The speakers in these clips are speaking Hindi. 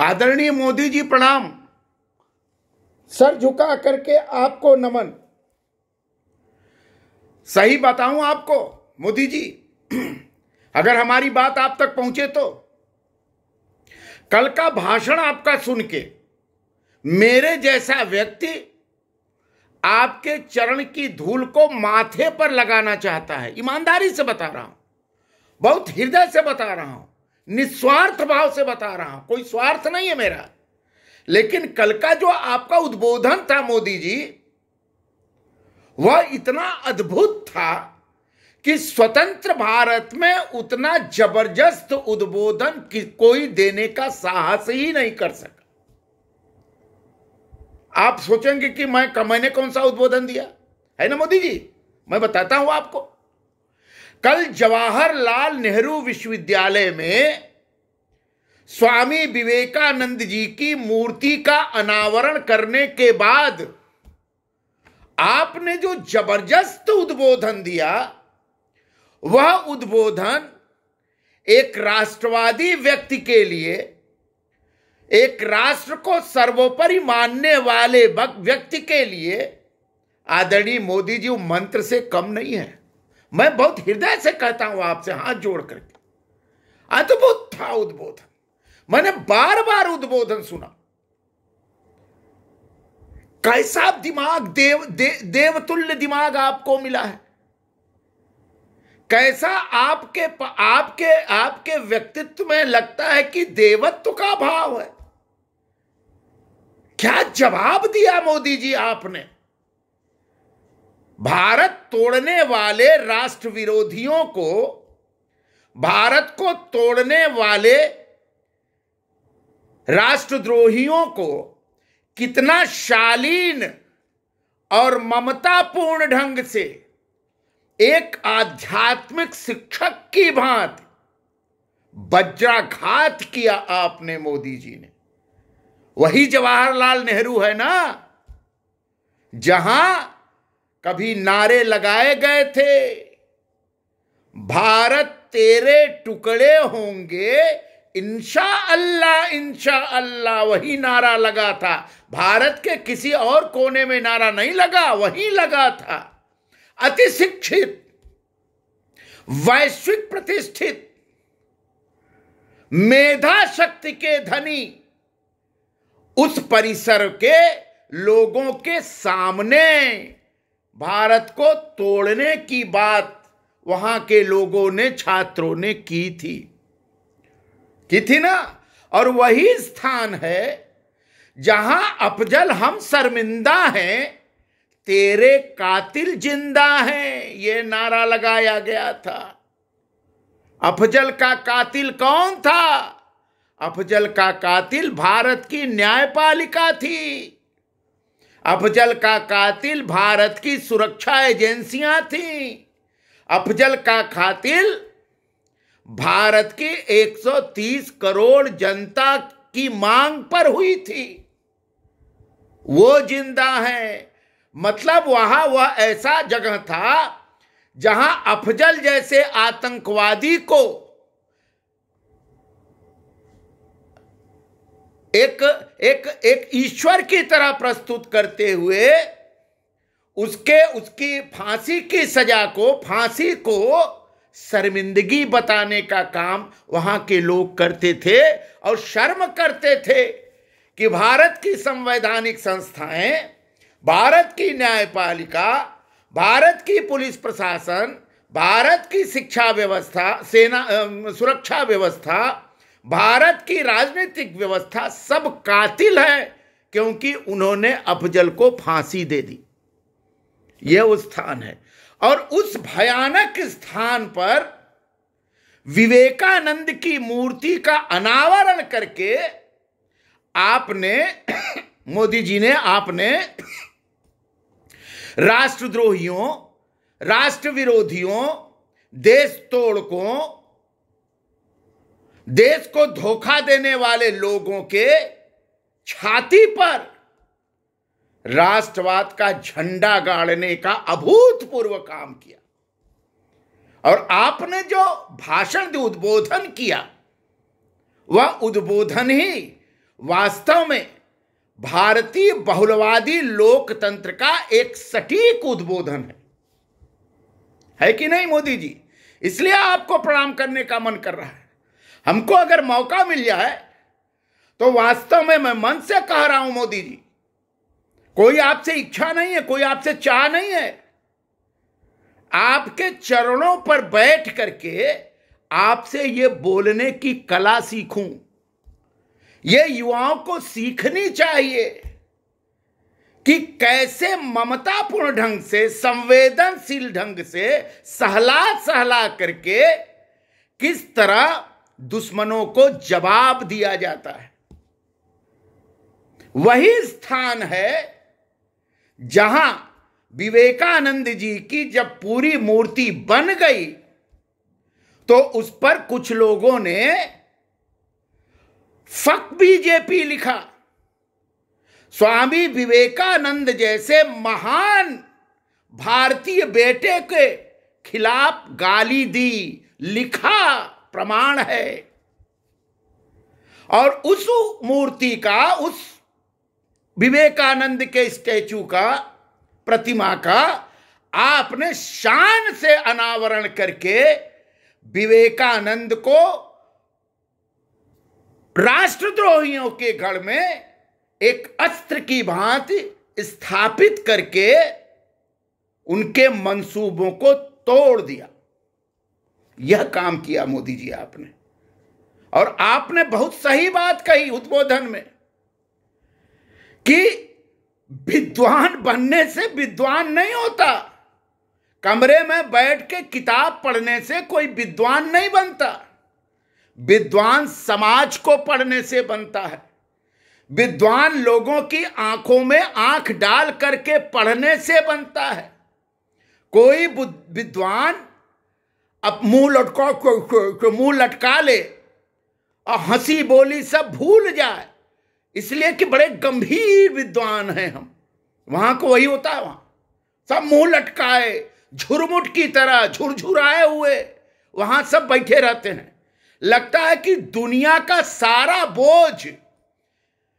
आदरणीय मोदी जी प्रणाम। सर झुका करके आपको नमन। सही बताऊं आपको मोदी जी, अगर हमारी बात आप तक पहुंचे तो कल का भाषण आपका सुन के मेरे जैसा व्यक्ति आपके चरण की धूल को माथे पर लगाना चाहता है। ईमानदारी से बता रहा हूं, बहुत हृदय से बता रहा हूं, निस्वार्थ भाव से बता रहा हूं, कोई स्वार्थ नहीं है मेरा। लेकिन कल का जो आपका उद्बोधन था मोदी जी, वह इतना अद्भुत था कि स्वतंत्र भारत में उतना जबरदस्त उद्बोधन कोई देने का साहस ही नहीं कर सका। आप सोचेंगे कि मैंने कौन सा उद्बोधन दिया है ना मोदी जी, मैं बताता हूं आपको। कल जवाहरलाल नेहरू विश्वविद्यालय में स्वामी विवेकानंद जी की मूर्ति का अनावरण करने के बाद आपने जो जबरदस्त उद्बोधन दिया, वह उद्बोधन एक राष्ट्रवादी व्यक्ति के लिए, एक राष्ट्र को सर्वोपरि मानने वाले व्यक्ति के लिए आदरणीय मोदी जी मंत्र से कम नहीं है। मैं बहुत हृदय से कहता हूं आपसे हाथ जोड़ करके, अद्भुत था उद्बोधन। मैंने बार बार उद्बोधन सुना। कैसा दिमाग, देवतुल्य दिमाग आपको मिला है। कैसा आपके व्यक्तित्व में लगता है कि देवत्व का भाव है। क्या जवाब दिया मोदी जी आपने। भारत तोड़ने वाले राष्ट्र विरोधियों को, भारत को तोड़ने वाले राष्ट्रद्रोहियों को कितना शालीन और ममतापूर्ण ढंग से एक आध्यात्मिक शिक्षक की भांति वज्राघात किया आपने मोदी जी ने। वही जवाहरलाल नेहरू है ना, जहां कभी नारे लगाए गए थे, भारत तेरे टुकड़े होंगे इंशा अल्लाह, वही नारा लगा था। भारत के किसी और कोने में नारा नहीं लगा, वही लगा था। अति शिक्षित, वैश्विक प्रतिष्ठित, मेधा शक्ति के धनी उस परिसर के लोगों के सामने भारत को तोड़ने की बात वहां के लोगों ने, छात्रों ने की थी ना। और वही स्थान है जहां अफजल हम शर्मिंदा हैं, तेरे कातिल जिंदा हैं, यह नारा लगाया गया था। अफजल का कातिल कौन था? अफजल का कातिल भारत की न्यायपालिका थी। अफजल का कातिल भारत की सुरक्षा एजेंसियां थीं। अफजल का कातिल भारत की 130 करोड़ जनता की मांग पर हुई थी। वो जिंदा है। मतलब वहां वह ऐसा जगह था जहां अफजल जैसे आतंकवादी को एक ईश्वर की तरह प्रस्तुत करते हुए उसकी फांसी की सजा को, फांसी को शर्मिंदगी बताने का काम वहां के लोग करते थे। और शर्म करते थे कि भारत की संवैधानिक संस्थाएं, भारत की न्यायपालिका, भारत की पुलिस प्रशासन, भारत की शिक्षा व्यवस्था, सेना, सुरक्षा व्यवस्था, भारत की राजनीतिक व्यवस्था सब कातिल है, क्योंकि उन्होंने अफजल को फांसी दे दी। यह वो स्थान है। और उस भयानक स्थान पर विवेकानंद की मूर्ति का अनावरण करके आपने मोदी जी ने, आपने राष्ट्रद्रोहियों, राष्ट्र विरोधियों, देश तोड़कों, देश को धोखा देने वाले लोगों के छाती पर राष्ट्रवाद का झंडा गाड़ने का अभूतपूर्व काम किया। और आपने जो भाषण, जो उद्बोधन किया, वह उद्बोधन ही वास्तव में भारतीय बहुलवादी लोकतंत्र का एक सटीक उद्बोधन है कि नहीं मोदी जी? इसलिए आपको प्रणाम करने का मन कर रहा है। हमको अगर मौका मिल जाए तो वास्तव में मैं मन से कह रहा हूं मोदी जी, कोई आपसे इच्छा नहीं है, कोई आपसे चाह नहीं है, आपके चरणों पर बैठ करके आपसे ये बोलने की कला सीखूं। ये युवाओं को सीखनी चाहिए कि कैसे ममतापूर्ण ढंग से, संवेदनशील ढंग से सहला करके किस तरह दुश्मनों को जवाब दिया जाता है। वही स्थान है जहां विवेकानंद जी की जब पूरी मूर्ति बन गई तो उस पर कुछ लोगों ने फक बीजेपी लिखा। स्वामी विवेकानंद जैसे महान भारतीय बेटे के खिलाफ गाली दी, लिखा, प्रमाण है। और उस मूर्ति का, उस विवेकानंद के स्टैचू का, प्रतिमा का आपने शान से अनावरण करके विवेकानंद को राष्ट्रद्रोहियों के गढ़ में एक अस्त्र की भांति स्थापित करके उनके मंसूबों को तोड़ दिया। यह काम किया मोदी जी आपने। और आपने बहुत सही बात कही उद्बोधन में कि विद्वान बनने से विद्वान नहीं होता, कमरे में बैठ के किताब पढ़ने से कोई विद्वान नहीं बनता। विद्वान समाज को पढ़ने से बनता है। विद्वान लोगों की आंखों में आंख डाल करके पढ़ने से बनता है। कोई विद्वान अब मुंह लटका ले और हंसी बोली सब भूल जाए, इसलिए कि बड़े गंभीर विद्वान हैं हम, वहां को वही होता है। वहां सब मुंह लटकाए, झुरमुट की तरह झुरझुराए हुए वहां सब बैठे रहते हैं। लगता है कि दुनिया का सारा बोझ,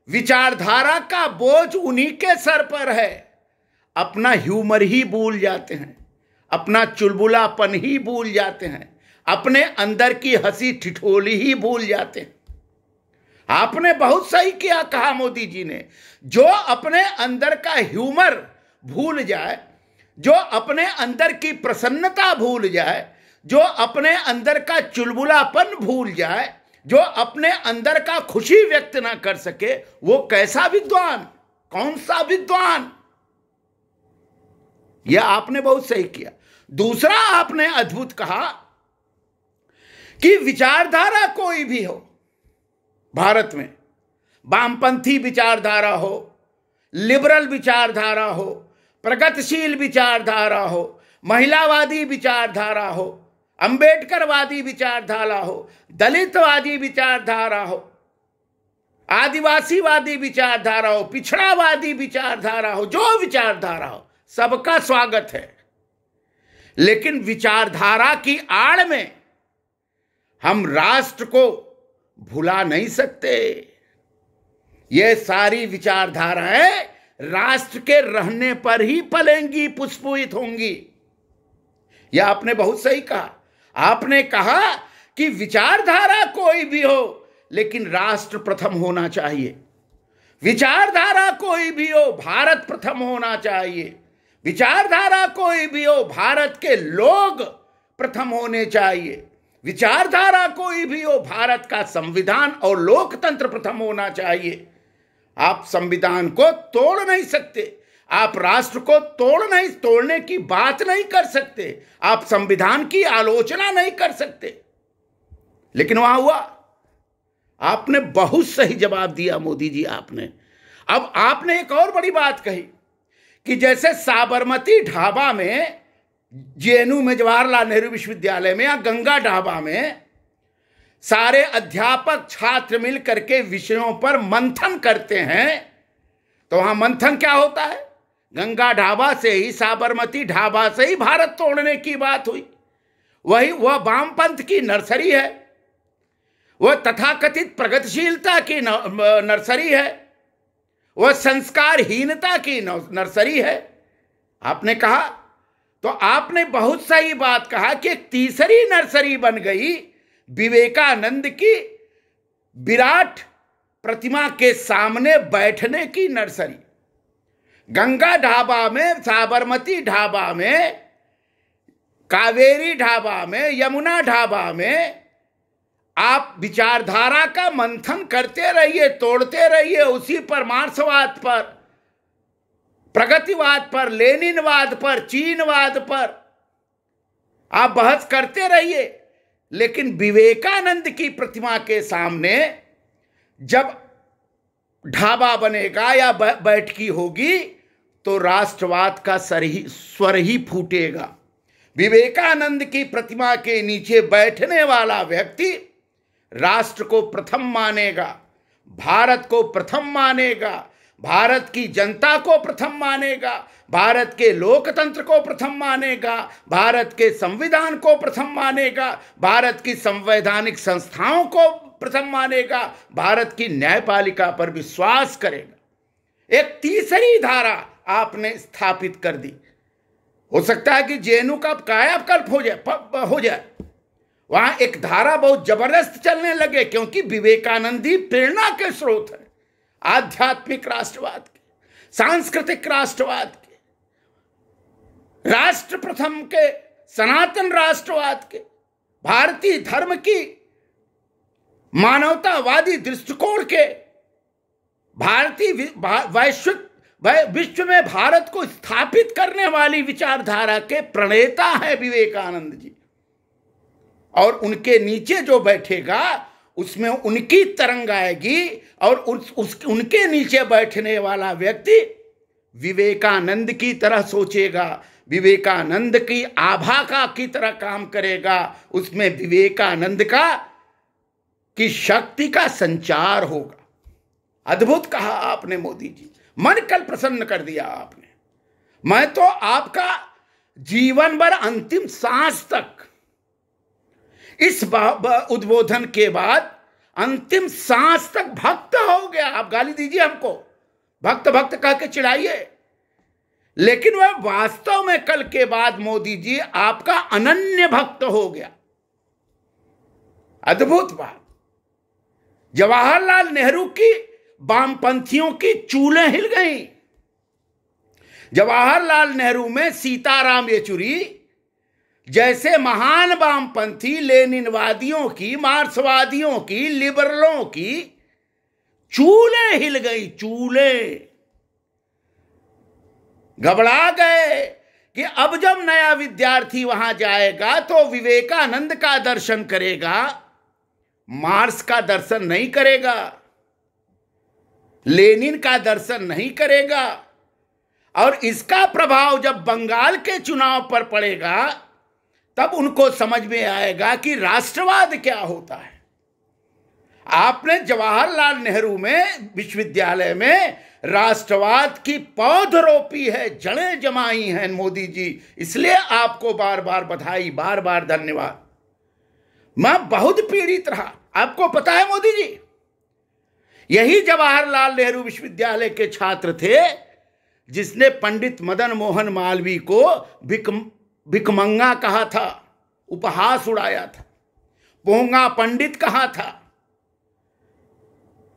विचारधारा का बोझ उन्हीं के सर पर है। अपना ह्यूमर ही भूल जाते हैं, अपना चुलबुलापन ही भूल जाते हैं, अपने अंदर की हंसी ठिठोली ही भूल जाते हैं। आपने बहुत सही किया कहा मोदी जी ने, जो अपने अंदर का ह्यूमर भूल जाए, जो अपने अंदर की प्रसन्नता भूल जाए, जो अपने अंदर का चुलबुलापन भूल जाए, जो अपने अंदर का खुशी व्यक्त ना कर सके, वो कैसा विद्वान, कौन सा विद्वान? यह आपने बहुत सही किया। दूसरा आपने अद्भुत कहा कि विचारधारा कोई भी हो भारत में, वामपंथी विचारधारा हो, लिबरल विचारधारा हो, प्रगतिशील विचारधारा हो, महिलावादी विचारधारा हो, अंबेडकरवादी विचारधारा हो, दलितवादी विचारधारा हो, आदिवासीवादी विचारधारा हो, पिछड़ावादी विचारधारा हो, जो विचारधारा हो, सबका स्वागत है। लेकिन विचारधारा की आड़ में हम राष्ट्र को भुला नहीं सकते। ये सारी विचारधाराएं राष्ट्र के रहने पर ही पलेंगी, पुष्पित होंगी। यह आपने बहुत सही कहा। आपने कहा कि विचारधारा कोई भी हो, लेकिन राष्ट्र प्रथम होना चाहिए। विचारधारा कोई भी हो, भारत प्रथम होना चाहिए। विचारधारा कोई भी हो, भारत के लोग प्रथम होने चाहिए। विचारधारा कोई भी हो, भारत का संविधान और लोकतंत्र प्रथम होना चाहिए। आप संविधान को तोड़ नहीं सकते, आप राष्ट्र को तोड़ने की बात नहीं कर सकते, आप संविधान की आलोचना नहीं कर सकते। लेकिन वहां हुआ, आपने बहुत सही जवाब दिया मोदी जी आपने। अब आपने एक और बड़ी बात कही कि जैसे साबरमती ढाबा में, जेएनयू में, जवाहरलाल नेहरू विश्वविद्यालय में या गंगा ढाबा में सारे अध्यापक छात्र मिल करके विषयों पर मंथन करते हैं, तो वहां मंथन क्या होता है? गंगा ढाबा से ही, साबरमती ढाबा से ही भारत तोड़ने की बात हुई। वह वामपंथ की नर्सरी है। वह तथाकथित प्रगतिशीलता की नर्सरी है, वह संस्कारहीनता की नर्सरी है। आपने कहा तो आपने बहुत सही बात कहा कि एक तीसरी नर्सरी बन गई विवेकानंद की विराट प्रतिमा के सामने बैठने की नर्सरी। गंगा ढाबा में, साबरमती ढाबा में, कावेरी ढाबा में, यमुना ढाबा में आप विचारधारा का मंथन करते रहिए, तोड़ते रहिए, उसी पर मार्क्सवाद पर, प्रगतिवाद पर, लेनिनवाद पर, चीनवाद पर आप बहस करते रहिए। लेकिन विवेकानंद की प्रतिमा के सामने जब ढाबा बनेगा या बैठकी होगी तो राष्ट्रवाद का स्वर ही फूटेगा। विवेकानंद की प्रतिमा के नीचे बैठने वाला व्यक्ति राष्ट्र को प्रथम मानेगा, भारत को प्रथम मानेगा, भारत की जनता को प्रथम मानेगा, भारत के लोकतंत्र को प्रथम मानेगा, भारत के संविधान को प्रथम मानेगा, भारत की संवैधानिक संस्थाओं को प्रथम मानेगा, भारत की न्यायपालिका पर विश्वास करेगा। एक तीसरी धारा आपने स्थापित कर दी। हो सकता है कि जेएनयू का कायाकल्प हो जाए, वहां एक धारा बहुत जबरदस्त चलने लगे, क्योंकि विवेकानंदी प्रेरणा के स्रोत है आध्यात्मिक राष्ट्रवाद के, सांस्कृतिक राष्ट्रवाद के, राष्ट्र प्रथम के, सनातन राष्ट्रवाद के, भारतीय धर्म की मानवतावादी दृष्टिकोण के, भारतीय विश्व में भारत को स्थापित करने वाली विचारधारा के प्रणेता है विवेकानंद जी। और उनके नीचे जो बैठेगा उसमें उनकी तरंग आएगी, और उनके नीचे बैठने वाला व्यक्ति विवेकानंद की तरह सोचेगा, विवेकानंद की आभा का की तरह काम करेगा, उसमें विवेकानंद की शक्ति का संचार होगा। अद्भुत कहा आपने मोदी जी, मन कल प्रसन्न कर दिया आपने। मैं तो आपका जीवन भर अंतिम सांस तक, इस उद्बोधन के बाद अंतिम सांस तक भक्त हो गया। आप गाली दीजिए हमको, भक्त भक्त कह के चिढ़ाइए, लेकिन वह वास्तव में कल के बाद मोदी जी आपका अनन्य भक्त हो गया। अद्भुत बात। जवाहरलाल नेहरू की वामपंथियों की चूलें हिल गईं। जवाहरलाल नेहरू में सीताराम येचुरी जैसे महान वामपंथी, लेनिनवादियों की, मार्क्सवादियों की, लिबरलों की चूलें हिल गई। चूलें घबरा गए कि अब जब नया विद्यार्थी वहां जाएगा तो विवेकानंद का दर्शन करेगा, मार्क्स का दर्शन नहीं करेगा, लेनिन का दर्शन नहीं करेगा। और इसका प्रभाव जब बंगाल के चुनाव पर पड़ेगा तब उनको समझ में आएगा कि राष्ट्रवाद क्या होता है। आपने जवाहरलाल नेहरू में विश्वविद्यालय में राष्ट्रवाद की पौध रोपी है, जड़ें जमाई हैं मोदी जी, इसलिए आपको बार बार बधाई, बार बार धन्यवाद। मैं बहुत पीड़ित रहा, आपको पता है मोदी जी। यही जवाहरलाल नेहरू विश्वविद्यालय के छात्र थे जिसने पंडित मदन मोहन मालवीय को भिकमंगा कहा था, उपहास उड़ाया था, पोंगा पंडित कहा था,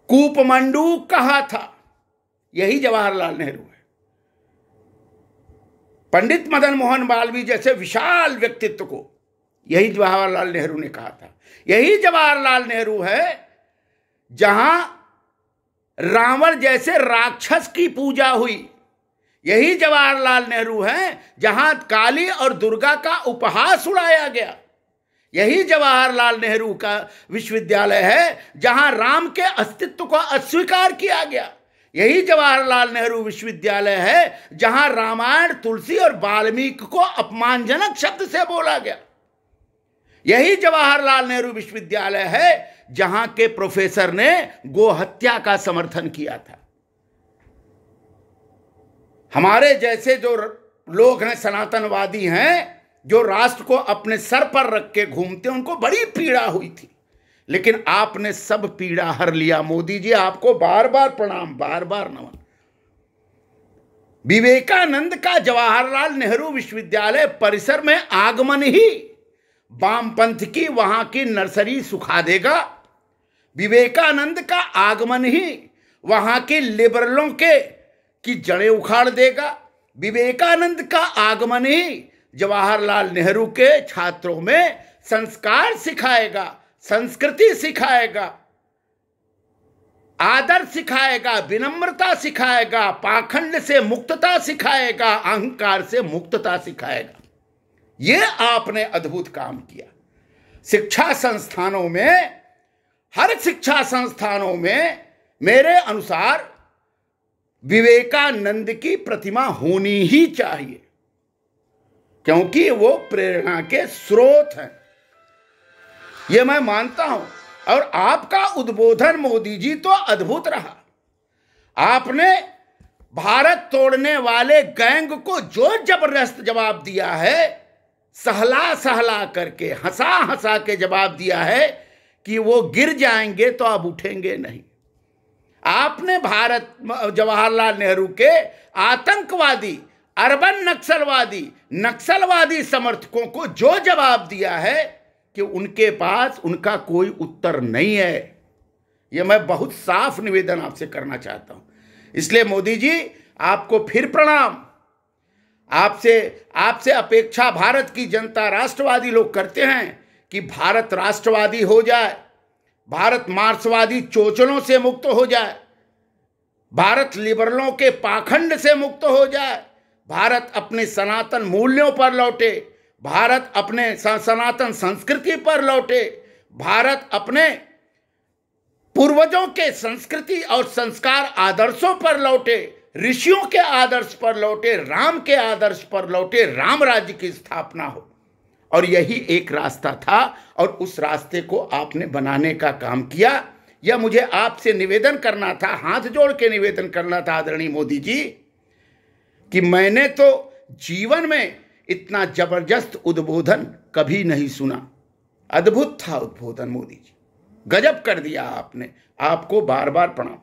कूपमंडूक कहा था। यही जवाहरलाल नेहरू है। पंडित मदन मोहन मालवीय जैसे विशाल व्यक्तित्व को यही जवाहरलाल नेहरू ने कहा था। यही जवाहरलाल नेहरू है जहां रावण जैसे राक्षस की पूजा हुई। यही जवाहरलाल नेहरू है जहां काली और दुर्गा का उपहास उड़ाया गया। यही जवाहरलाल नेहरू का विश्वविद्यालय है जहां राम के अस्तित्व को अस्वीकार किया गया। यही जवाहरलाल नेहरू विश्वविद्यालय है जहां रामायण, तुलसी और वाल्मीकि को अपमानजनक शब्द से बोला गया। यही जवाहरलाल नेहरू विश्वविद्यालय है जहां के प्रोफेसर ने गोहत्या का समर्थन किया था। हमारे जैसे जो लोग हैं, सनातनवादी हैं, जो राष्ट्र को अपने सर पर रख के घूमते, उनको बड़ी पीड़ा हुई थी लेकिन आपने सब पीड़ा हर लिया। मोदी जी, आपको बार बार प्रणाम, बार बार नमन। विवेकानंद का जवाहरलाल नेहरू विश्वविद्यालय परिसर में आगमन ही वामपंथ की वहां की नर्सरी सुखा देगा। विवेकानंद का आगमन ही वहां के लिबरलों की जड़ें उखाड़ देगा। विवेकानंद का आगमन ही जवाहरलाल नेहरू के छात्रों में संस्कार सिखाएगा, संस्कृति सिखाएगा, आदर सिखाएगा, विनम्रता सिखाएगा, पाखंड से मुक्तता सिखाएगा, अहंकार से मुक्तता सिखाएगा। ये आपने अद्भुत काम किया। शिक्षा संस्थानों में, हर शिक्षा संस्थानों में मेरे अनुसार विवेकानंद की प्रतिमा होनी ही चाहिए, क्योंकि वो प्रेरणा के स्रोत हैं, ये मैं मानता हूं। और आपका उद्बोधन मोदी जी तो अद्भुत रहा। आपने भारत तोड़ने वाले गैंग को जो जबरदस्त जवाब दिया है, सहला सहला करके, हंसा हंसा के जवाब दिया है कि वो गिर जाएंगे तो अब उठेंगे नहीं। आपने जवाहरलाल नेहरू के आतंकवादी, अर्बन नक्सलवादी समर्थकों को जो जवाब दिया है कि उनके पास उनका कोई उत्तर नहीं है, यह मैं बहुत साफ निवेदन आपसे करना चाहता हूं। इसलिए मोदी जी, आपको फिर प्रणाम। आपसे अपेक्षा भारत की जनता, राष्ट्रवादी लोग करते हैं कि भारत राष्ट्रवादी हो जाए, भारत मार्क्सवादी चोचलों से मुक्त हो जाए, भारत लिबरलों के पाखंड से मुक्त हो जाए, भारत अपने सनातन मूल्यों पर लौटे, भारत अपने सनातन संस्कृति पर लौटे, भारत अपने पूर्वजों के संस्कृति और संस्कार आदर्शों पर लौटे, ऋषियों के आदर्श पर लौटे, राम के आदर्श पर लौटे, राम राज्य की स्थापना हो। और यही एक रास्ता था और उस रास्ते को आपने बनाने का काम किया। यह मुझे आपसे निवेदन करना था, हाथ जोड़ के निवेदन करना था आदरणीय मोदी जी, कि मैंने तो जीवन में इतना जबरदस्त उद्बोधन कभी नहीं सुना। अद्भुत था उद्बोधन मोदी जी, गजब कर दिया आपने। आपको बार बार प्रणाम।